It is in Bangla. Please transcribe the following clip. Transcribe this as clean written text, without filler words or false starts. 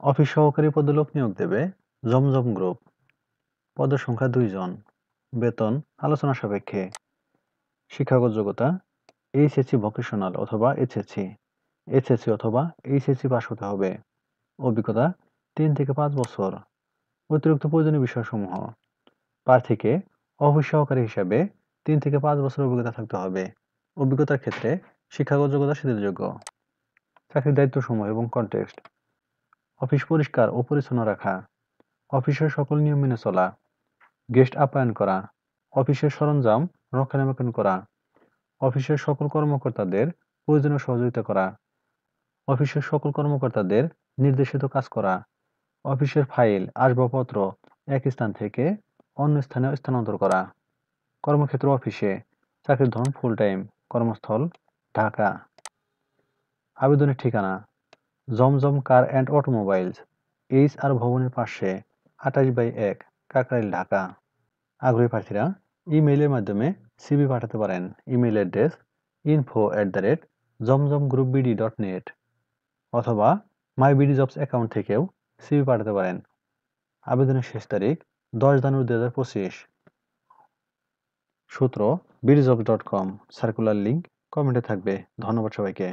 অফিস সহকারী পদে লোক নিয়োগ দেবে জমজম গ্রুপ। পদের সংখ্যা 2 জন। বেতন আলোচনা সাপেক্ষে। শিক্ষাগত যোগ্যতা এইচএসসি ভোকেশনাল অথবা এইচএসসি অথবা এইচএসসি পাস হতে হবে। অভিজ্ঞতা 3 থেকে 5 বছর। অতিরিক্ত প্রয়োজনীয় বিষয়সমূহ: প্রার্থীকে অফিস সহকারী হিসাবে 3 থেকে 5 বছর অভিজ্ঞতা থাকতে হবে। অভিজ্ঞতার ক্ষেত্রে শিক্ষাগত যোগ্যতা শিথিলযোগ্য। চাকরির দায়িত্বসমূহ এবং কনটেক্সট: অফিস পরিষ্কার ও পরিচ্ছন্ন রাখা, অফিসের সকল নিয়ম মেনে চলা, গেস্ট আপ্যায়ন করা, অফিসের সরঞ্জাম রক্ষণাবেক্ষণ করা, অফিসের সকল কর্মকর্তাদের প্রয়োজনীয় সহযোগিতা করা, অফিসের সকল কর্মকর্তাদের নির্দেশিত কাজ করা, অফিসের ফাইল আসবাবপত্র এক স্থান থেকে অন্য স্থানে স্থানান্তর করা। কর্মক্ষেত্র অফিসে, চাকরির ধরন ফুল টাইম, কর্মস্থল ঢাকা। আবেদনের ঠিকানা জমজম কার অ্যান্ড অটোমোবাইলস, HR ভবনের পাশে, 28/1 কাকরাইল, ঢাকা। আগ্রহী প্রার্থীরা ইমেইলের মাধ্যমে সিভি পাঠাতে পারেন। ইমেইল অ্যাড্রেস info@jomjomgroupbd.net অথবা মাইবিডিজবস অ্যাকাউন্ট থেকেও সিভি পাঠাতে পারেন। আবেদনের শেষ তারিখ 10 জানুয়ারি 2025। সূত্র বিডিজবস.com। সার্কুলার লিংক কমেন্টে থাকবে। ধন্যবাদ সবাইকে।